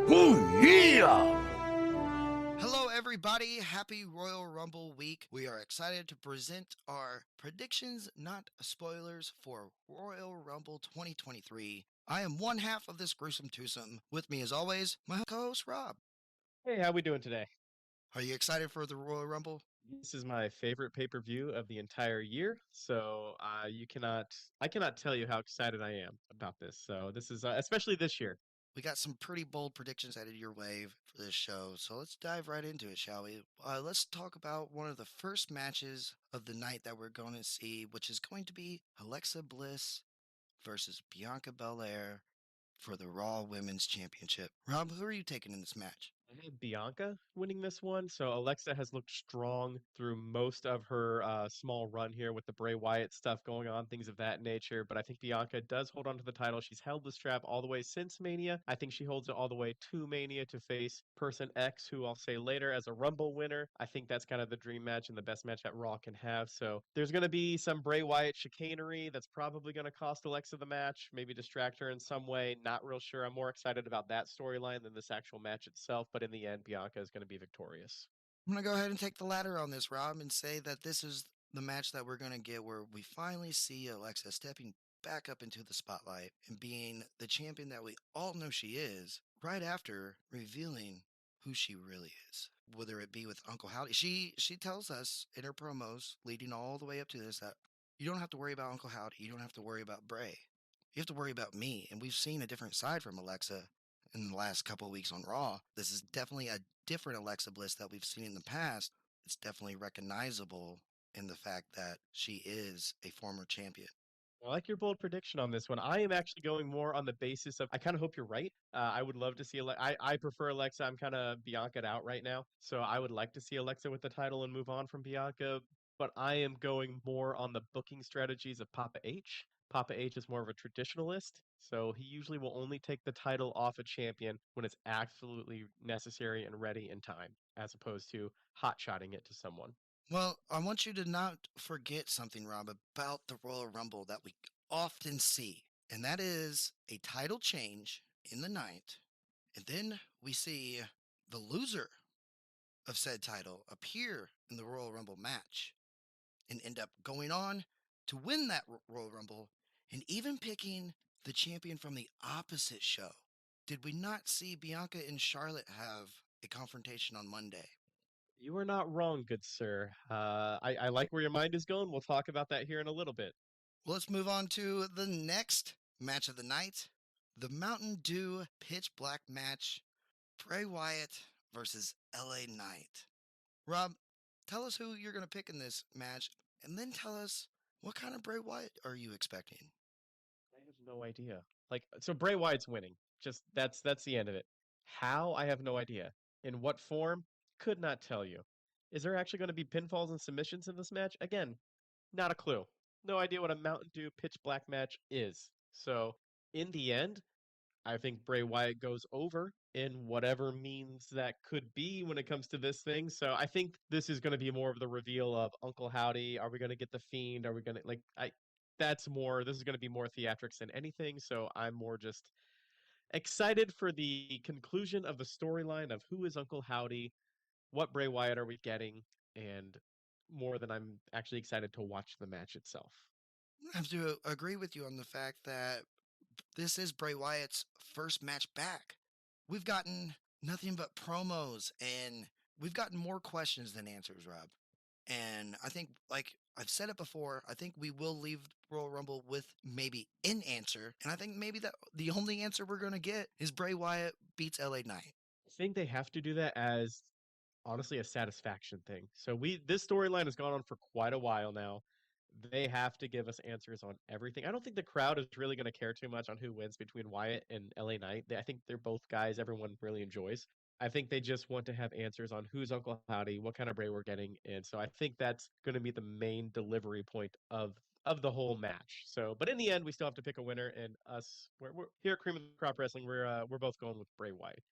Oh, yeah! Hello, everybody. Happy Royal Rumble week. We are excited to present our predictions, not spoilers, for Royal Rumble 2023. I am one half of this gruesome twosome. With me, as always, my co-host Rob. Hey, how we doing today? Are you excited for the Royal Rumble? This is my favorite pay-per-view of the entire year, so I cannot tell you how excited I am about this. So this is especially this year. We got some pretty bold predictions headed your way for this show, so let's dive right into it, shall we? Let's talk about one of the first matches of the night that we're going to see, which is going to be Alexa Bliss versus Bianca Belair for the Raw Women's Championship. Rob, who are you taking in this match? I have Bianca winning this one, so Alexa has looked strong through most of her small run here with the Bray Wyatt stuff going on, things of that nature. But I think Bianca does hold on to the title. She's held the strap all the way since Mania. I think she holds it all the way to Mania to face Person X, who I'll say later as a Rumble winner. I think that's kind of the dream match and the best match that Raw can have. So there's going to be some Bray Wyatt chicanery that's probably going to cost Alexa the match, maybe distract her in some way. Not real sure. I'm more excited about that storyline than this actual match itself. But in the end, Bianca is going to be victorious. I'm going to go ahead and take the ladder on this, Rob, and say that this is the match that we're going to get where we finally see Alexa stepping back up into the spotlight and being the champion that we all know she is, right after revealing who she really is. Whether it be with Uncle Howdy, she tells us in her promos leading all the way up to this that you don't have to worry about Uncle Howdy, you don't have to worry about Bray. You have to worry about me. And we've seen a different side from Alexa in the last couple of weeks on Raw. This is definitely a different Alexa Bliss that we've seen in the past. It's definitely recognizable in the fact that she is a former champion. I like your bold prediction on this one. I am actually going more on the basis of I kind of hope you're right. I would love to see I prefer Alexa. I'm kind of Bianca'd out right now, so I would like to see Alexa with the title and move on from Bianca. But I am going more on the booking strategies of Papa H. Papa H is more of a traditionalist, so he usually will only take the title off a champion when it's absolutely necessary and ready in time, as opposed to hot-shotting it to someone. Well, I want you to not forget something, Rob, about the Royal Rumble that we often see, and that is a title change in the night, and then we see the loser of said title appear in the Royal Rumble match and end up going on to win that Royal Rumble and even picking the champion from the opposite show. Did we not see Bianca and Charlotte have a confrontation on Monday? You are not wrong, good sir. I like where your mind is going. We'll talk about that here in a little bit. Well, let's move on to the next match of the night, the Mountain Dew Pitch Black match, Bray Wyatt versus LA Knight. Rob, tell us who you're going to pick in this match, and then tell us what kind of Bray Wyatt are you expecting? I have no idea. So Bray Wyatt's winning. Just that's the end of it. How? I have no idea. In what form? Could not tell you. Is there actually going to be pinfalls and submissions in this match? Again, not a clue. No idea what a Mountain Dew pitch black match is. So in the end, I think Bray Wyatt goes over in whatever means that could be when it comes to this thing. So I think this is going to be more of the reveal of Uncle Howdy. Are we going to get the Fiend? Are we going to That's more. This is going to be more theatrics than anything. So I'm more just excited for the conclusion of the storyline of who is Uncle Howdy, what Bray Wyatt are we getting, and more than I'm actually excited to watch the match itself. I have to agree with you on the fact that this is Bray Wyatt's first match back. We've gotten nothing but promos and we've gotten more questions than answers, Rob. And I think, like I've said it before, I think we will leave Royal Rumble with maybe an answer. And I think maybe that the only answer we're going to get is Bray Wyatt beats LA Knight. I think they have to do that as honestly a satisfaction thing. So this storyline has gone on for quite a while now. They have to give us answers on everything. I don't think the crowd is really going to care too much on who wins between Wyatt and LA Knight. I think they're both guys everyone really enjoys. I think they just want to have answers on who's Uncle Howdy, what kind of Bray we're getting, and so I think that's going to be the main delivery point of the whole match. So, but in the end, we still have to pick a winner, and we're here at Cream of the Crop Wrestling. We're both going with Bray Wyatt.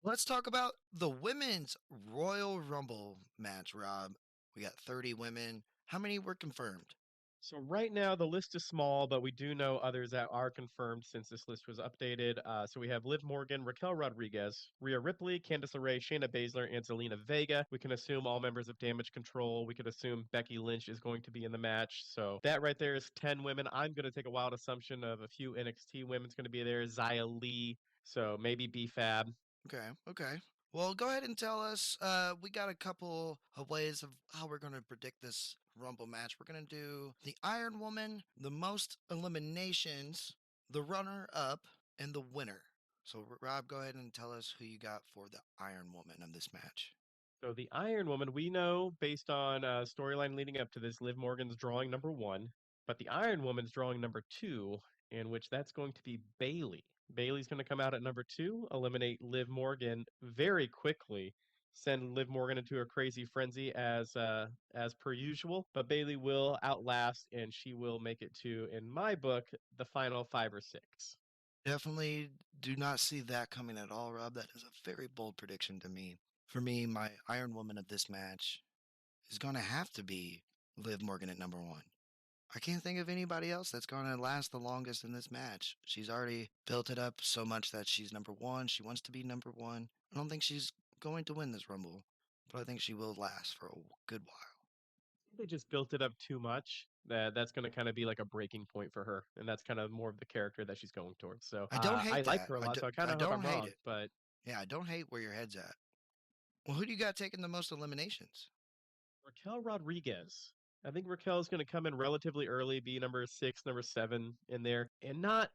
Let's talk about the women's Royal Rumble match, Rob. We got 30 women. How many were confirmed? So right now the list is small, but we do know others that are confirmed since this list was updated. So we have Liv Morgan, Raquel Rodriguez, Rhea Ripley, Candice LeRae, Shayna Baszler, and Zelina Vega. We can assume all members of Damage Control. We could assume Becky Lynch is going to be in the match. So that right there is 10 women. I'm going to take a wild assumption of a few NXT women's going to be there. Xia Li, so maybe BFAB. Okay, okay. Well, go ahead and tell us. We got a couple of ways of how we're going to predict this Rumble match. We're going to do the Iron Woman, the most eliminations, the runner up, and the winner. So, Rob, go ahead and tell us who you got for the Iron Woman of this match. So the Iron Woman, we know based on storyline leading up to this, Liv Morgan's drawing number one, but the Iron Woman's drawing number two, in which that's going to be Bailey. Bailey's going to come out at number two, eliminate Liv Morgan very quickly, send Liv Morgan into a crazy frenzy as per usual. But Bailey will outlast, and she will make it to, in my book, the final five or six. Definitely do not see that coming at all, Rob. That is a very bold prediction to me. For me, my Iron Woman of this match is going to have to be Liv Morgan at number one. I can't think of anybody else that's going to last the longest in this match. She's already built it up so much that she's number one. She wants to be number one. I don't think she's going to win this Rumble, but I think she will last for a good while. They just built it up too much. That's going to kind of be like a breaking point for her, and that's kind of more of the character that she's going towards. So I don't I hate like that. her a lot, so I kind I of hope don't I'm hate wrong. it. But Yeah, I don't hate where your head's at. Well, who do you got taking the most eliminations? Raquel Rodriguez, I think Raquel is going to come in relatively early, be number six, number seven in there, and not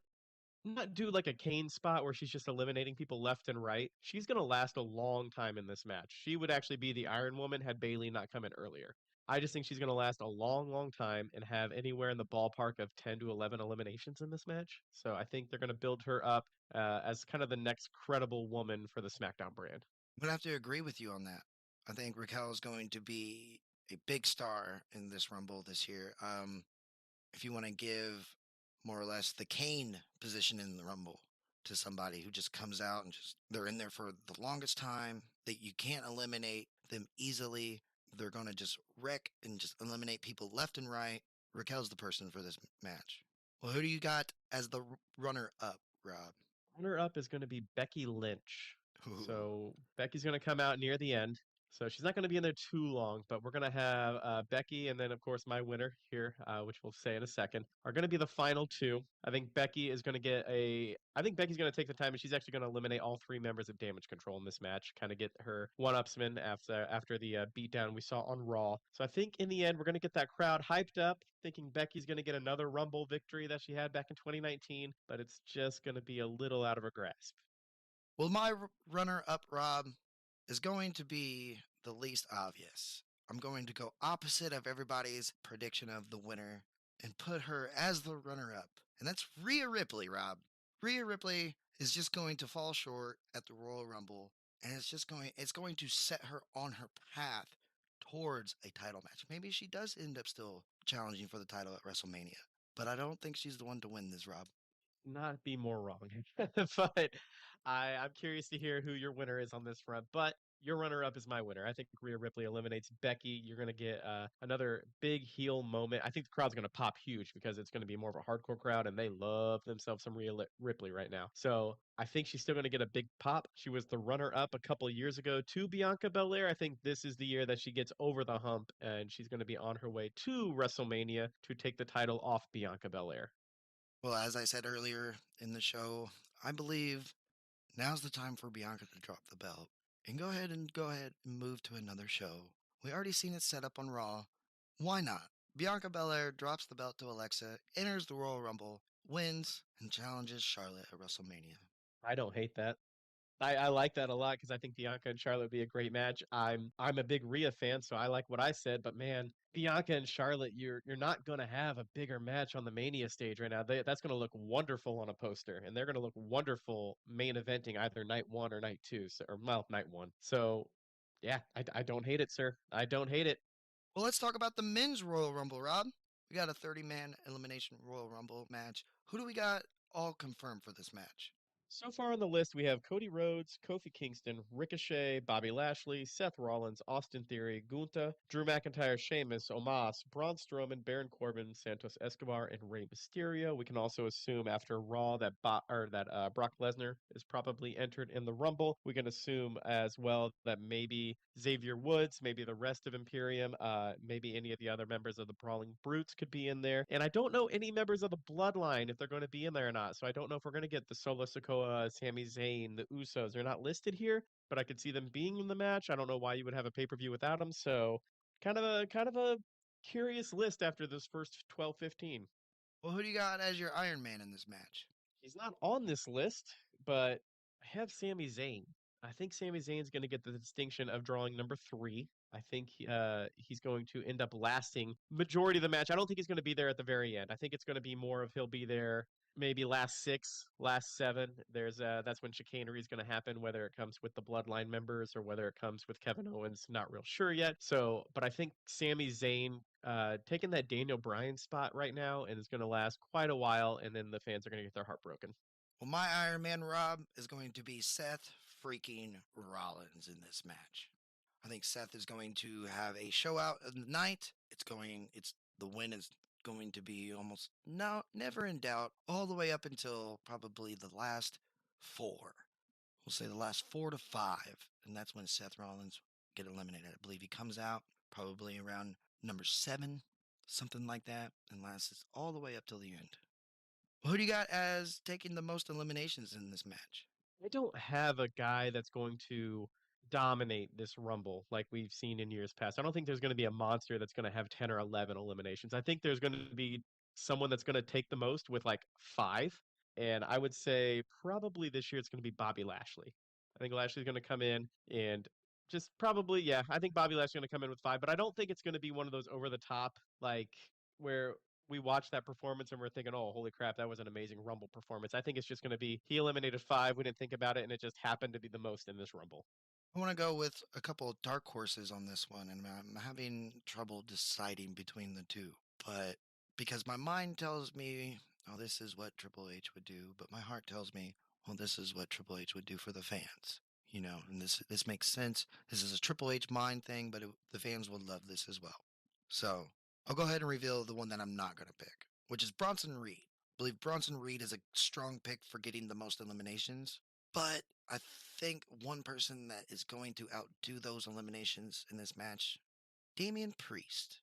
do like a Kane spot where she's just eliminating people left and right. She's going to last a long time in this match. She would actually be the Iron Woman had Bailey not come in earlier. I just think she's going to last a long, long time and have anywhere in the ballpark of 10 to 11 eliminations in this match. So I think they're going to build her up as kind of the next credible woman for the SmackDown brand. I'm going to have to agree with you on that. I think Raquel is going to be a big star in this Rumble this year. If you want to give more or less the Kane position in the Rumble to somebody who just comes out and just they're in there for the longest time, that you can't eliminate them easily. They're going to just wreck and just eliminate people left and right. Raquel's the person for this match. Well, who do you got as the runner up, Rob? Runner up is going to be Becky Lynch. Ooh. So Becky's going to come out near the end. So she's not going to be in there too long, but we're going to have Becky and then, of course, my winner here, which we'll say in a second, are going to be the final two. I think Becky is going to get a. I think Becky's going to take the time and she's actually going to eliminate all three members of Damage Control in this match, kind of get her one-upsman after the beatdown we saw on Raw. So I think in the end, we're going to get that crowd hyped up, thinking Becky's going to get another Rumble victory that she had back in 2019, but it's just going to be a little out of her grasp. Well, my runner up, Rob, is going to be the least obvious. I'm going to go opposite of everybody's prediction of the winner and put her as the runner up. And that's Rhea Ripley, Rob. Rhea Ripley is just going to fall short at the Royal Rumble and it's going to set her on her path towards a title match. Maybe she does end up still challenging for the title at WrestleMania, but I don't think she's the one to win this, Rob. Not be more wrong. But I'm curious to hear who your winner is on this front. But your runner up is my winner. I think Rhea Ripley eliminates Becky. You're going to get another big heel moment. I think the crowd's going to pop huge because it's going to be more of a hardcore crowd and they love themselves some Rhea Ripley right now. So I think she's still going to get a big pop. She was the runner up a couple of years ago to Bianca Belair. I think this is the year that she gets over the hump and she's going to be on her way to WrestleMania to take the title off Bianca Belair. Well, as I said earlier in the show, I believe now's the time for Bianca to drop the belt and go ahead and move to another show. We already seen it set up on Raw. Why not? Bianca Belair drops the belt to Alexa, enters the Royal Rumble, wins, and challenges Charlotte at WrestleMania. I don't hate that. I like that a lot because I think Bianca and Charlotte would be a great match. I'm a big Rhea fan, so I like what I said. But man, Bianca and Charlotte, you're not gonna have a bigger match on the Mania stage right now. That's gonna look wonderful on a poster, and they're gonna look wonderful main eventing either night one or night two, so, or well, night one. So yeah, I don't hate it, sir. I don't hate it. Well, let's talk about the men's Royal Rumble, Rob. We got a 30-man elimination Royal Rumble match. Who do we got all confirmed for this match? So far on the list, we have Cody Rhodes, Kofi Kingston, Ricochet, Bobby Lashley, Seth Rollins, Austin Theory, Gunther, Drew McIntyre, Sheamus, Omos, Braun Strowman, Baron Corbin, Santos Escobar, and Rey Mysterio. We can also assume after Raw that Brock Lesnar is probably entered in the Rumble. We can assume as well that maybe Xavier Woods, maybe the rest of Imperium, maybe any of the other members of the Brawling Brutes could be in there. And I don't know any members of the Bloodline if they're going to be in there or not. So I don't know if we're going to get the Solo Sikoa, Sami Zayn, the Usos. They're not listed here, but I could see them being in the match. I don't know why you would have a pay-per-view without them. So kind of a curious list after this first 12, 15. Well, who do you got as your Iron Man in this match? He's not on this list, but I have Sami Zayn. I think Sami Zayn's going to get the distinction of drawing number 3. I think he's going to end up lasting majority of the match. I don't think he's going to be there at the very end. I think it's going to be more of he'll be there maybe last 6, last 7. There's that's when chicanery is going to happen, whether it comes with the Bloodline members or whether it comes with Kevin Owens. Not real sure yet. So, but I think Sami Zayn taking that Daniel Bryan spot right now and is going to last quite a while, and then the fans are going to get their heart broken. Well, my Iron Man, Rob, is going to be Seth freaking Rollins in this match. I think Seth is going to have a show out of the night. The win is going to be almost never in doubt, all the way up until probably the last 4. We'll say the last 4 to 5, and that's when Seth Rollins get eliminated. I believe he comes out probably around number 7, something like that, and lasts all the way up till the end. Who do you got as taking the most eliminations in this match? I don't have a guy that's going to dominate this Rumble like we've seen in years past. I don't think there's going to be a monster that's going to have 10 or 11 eliminations. I think there's going to be someone that's going to take the most with like 5. And I would say probably this year it's going to be Bobby Lashley. I think Lashley's going to come in and just probably, yeah, I think Bobby Lashley's going to come in with 5, but I don't think it's going to be one of those over the top, like where we watch that performance and we're thinking, oh, holy crap, that was an amazing Rumble performance. I think it's just going to be he eliminated 5. We didn't think about it, and it just happened to be the most in this Rumble. I want to go with a couple of dark horses on this one, and I'm having trouble deciding between the two. But because my mind tells me, oh, this is what Triple H would do, but my heart tells me, well, this is what Triple H would do for the fans. And this makes sense. This is a Triple H mind thing, but the fans would love this as well. So I'll go ahead and reveal the one that I'm not going to pick, which is Bronson Reed. I believe Bronson Reed is a strong pick for getting the most eliminations, but I think one person that is going to outdo those eliminations in this match, Damian Priest.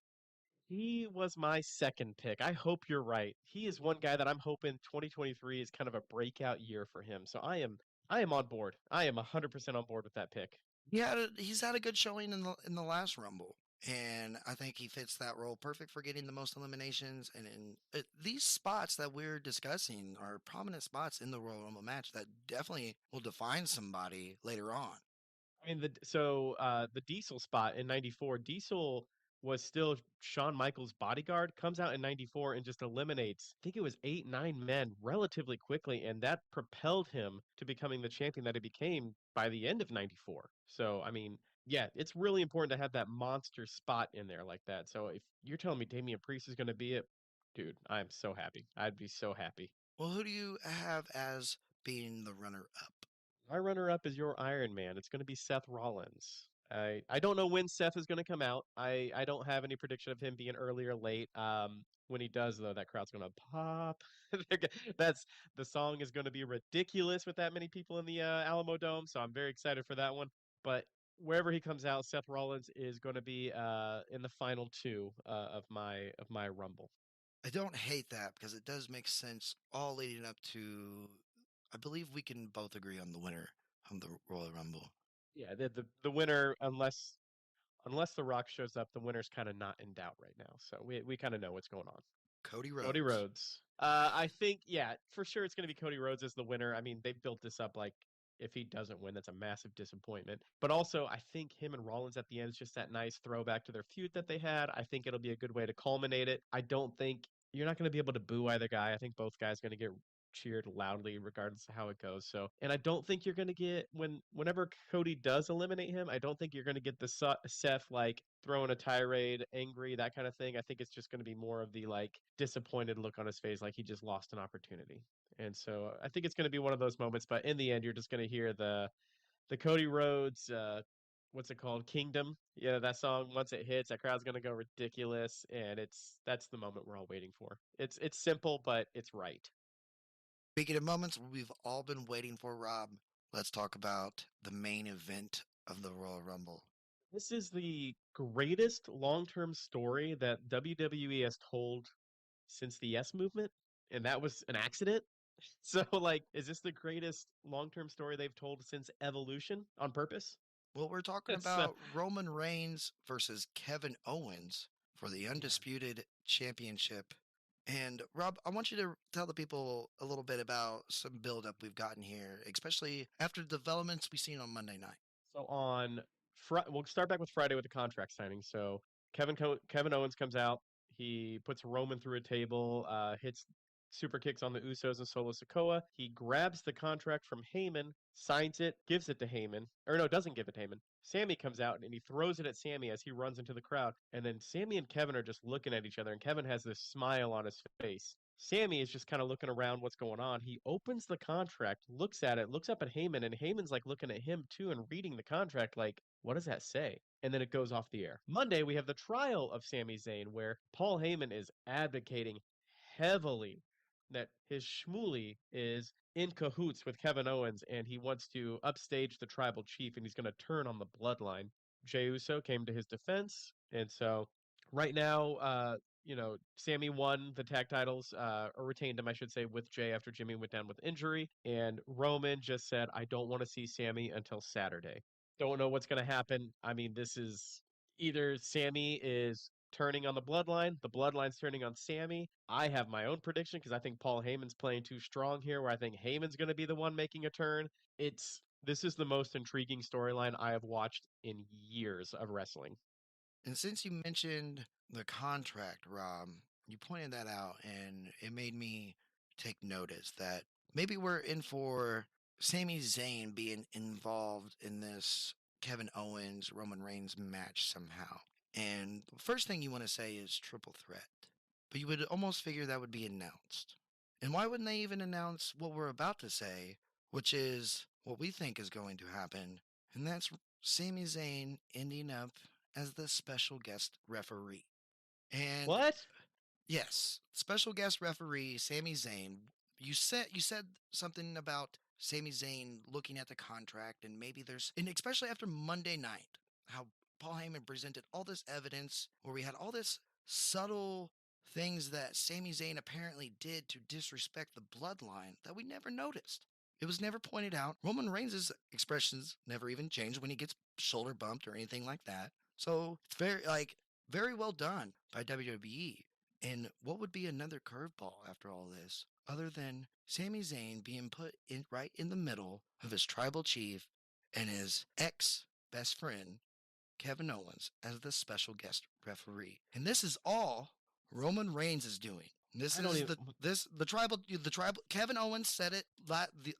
He was my second pick. I hope you're right. He is one guy that I'm hoping 2023 is kind of a breakout year for him. So I am on board. I am 100% on board with that pick. He's had a good showing in the last Rumble, and I think he fits that role perfect for getting the most eliminations. And these spots that we're discussing are prominent spots in the Royal Rumble match that definitely will define somebody later on. I mean, the Diesel spot in '94, Diesel was still Shawn Michaels' bodyguard, comes out in '94 and just eliminates, I think it was 8, 9 men relatively quickly, and that propelled him to becoming the champion that he became by the end of '94. So, I mean, yeah, it's really important to have that monster spot in there like that. So, if you're telling me Damian Priest is going to be it, dude, I'm so happy. I'd be so happy. Well, who do you have as being the runner up? My runner up is your Iron Man. It's going to be Seth Rollins. I don't know when Seth is going to come out. I don't have any prediction of him being early or late. When he does though, that crowd's going to pop. That's the song is going to be ridiculous with that many people in the Alamo Dome. So I'm very excited for that one. But wherever he comes out, Seth Rollins is going to be in the final 2 of my Rumble. I don't hate that because it does make sense all leading up to. I believe we can both agree on the winner of the Royal Rumble. Yeah, the winner, unless The Rock shows up, the winner's kind of not in doubt right now. So we kind of know what's going on. Cody Cody Rhodes. Rhodes. I think, yeah, for sure it's going to be Cody Rhodes as the winner. I mean, they built this up like if he doesn't win, that's a massive disappointment. But also, I think him and Rollins at the end is just that nice throwback to their feud that they had. I think it'll be a good way to culminate it. I don't think you're not going to be able to boo either guy. I think both guys going to get cheered loudly regardless of how it goes. So, and I don't think you're going to get whenever Cody does eliminate him, I don't think you're going to get the Seth like throwing a tirade, angry, that kind of thing. I think it's just going to be more of the like disappointed look on his face like he just lost an opportunity. And so I think it's going to be one of those moments, but in the end, you're just going to hear the Cody Rhodes, what's it called? Kingdom. Yeah, that song, once it hits, that crowd's gonna go ridiculous, and that's the moment we're all waiting for. It's simple, but it's right. Speaking of moments we've all been waiting for, Rob, let's talk about the main event of the Royal Rumble. This is the greatest long-term story that WWE has told since the Yes movement, and that was an accident. So, like, is this the greatest long-term story they've told since Evolution on purpose? Well, we're talking So, about Roman Reigns versus Kevin Owens for the man. Undisputed Championship. And Rob, I want you to tell the people a little bit about some build-up we've gotten here, especially after the developments we've seen on Monday night. So on we'll start back with Friday with the contract signing. So Kevin Owens comes out. He puts Roman through a table, hits super kicks on the Usos and Solo Sikoa. He grabs the contract from Heyman, signs it, gives it to Heyman. Or no, doesn't give it to Heyman. Sammy comes out and he throws it at Sammy as he runs into the crowd. And then Sammy and Kevin are just looking at each other, and Kevin has this smile on his face. Sammy is just kind of looking around what's going on. He opens the contract, looks at it, looks up at Heyman, and Heyman's like looking at him too and reading the contract like, what does that say? And then it goes off the air. Monday, we have the trial of Sami Zayn, where Paul Heyman is advocating heavily that his Shmuley is in cahoots with Kevin Owens and he wants to upstage the tribal chief and he's going to turn on the bloodline. Jey Uso came to his defense. And so right now, Sammy won the tag titles, or retained them, I should say, with Jay after Jimmy went down with injury. And Roman just said, I don't want to see Sammy until Saturday. Don't know what's going to happen. I mean, this is either Sammy is turning on the bloodline's turning on Sammy. I have my own prediction because I think Paul Heyman's playing too strong here, where I think Heyman's going to be the one making a turn. This is the most intriguing storyline I have watched in years of wrestling. And since you mentioned the contract, Rob, you pointed that out and it made me take notice that maybe we're in for Sami Zayn being involved in this Kevin Owens Roman Reigns match somehow. And the first thing you want to say is triple threat. But you would almost figure that would be announced. And why wouldn't they even announce what we're about to say, which is what we think is going to happen? And that's Sami Zayn ending up as the special guest referee. And What? yes, special guest referee Sami Zayn. You said something about Sami Zayn looking at the contract and maybe there's and especially after Monday night, how Paul Heyman presented all this evidence where we had all this subtle things that Sami Zayn apparently did to disrespect the bloodline that we never noticed. It was never pointed out. Roman Reigns' expressions never even changed when he gets shoulder bumped or anything like that. So it's very well done by WWE. And what would be another curveball after all this, other than Sami Zayn being put in right in the middle of his tribal chief and his ex best friend, Kevin Owens, as the special guest referee. And this is all Roman Reigns is doing. This I don't is even. the tribal Kevin Owens said it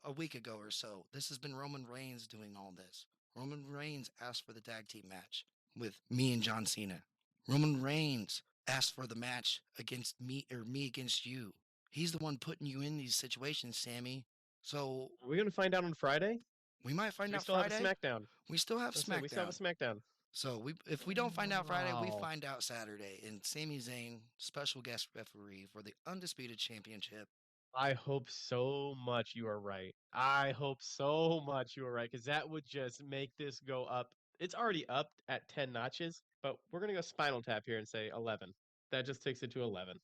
a week ago or so. This has been Roman Reigns doing all this. Roman Reigns asked for the tag team match with me and John Cena. Roman Reigns asked for the match against me against you. He's the one putting you in these situations, Sammy. So Are we going to find out on Friday? we might Because find we out still have a Friday. SmackDown. We still have Let's say we still have SmackDown. a SmackDown. So if we don't find out Friday, we Wow. find out Saturday. And Sami Zayn, special guest referee for the Undisputed Championship. I hope so much you are right. I hope so much you are right because that would just make this go up. It's already up at 10 notches, but we're going to go Spinal Tap here and say 11. That just takes it to 11.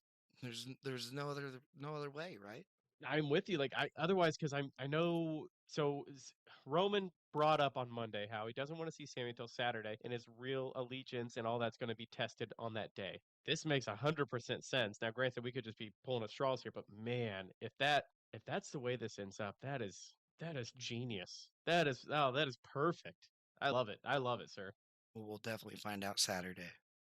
There's no other way, right? I'm with you. Like I otherwise because I know Roman brought up on Monday how he doesn't want to see Sammy until Saturday, and his real allegiance and all that's going to be tested on that day. This makes 100% sense. Now, granted, we could just be pulling at straws here, but man, if that's the way this ends up, that is genius. That is perfect. I love it. I love it, sir. We'll definitely find out Saturday.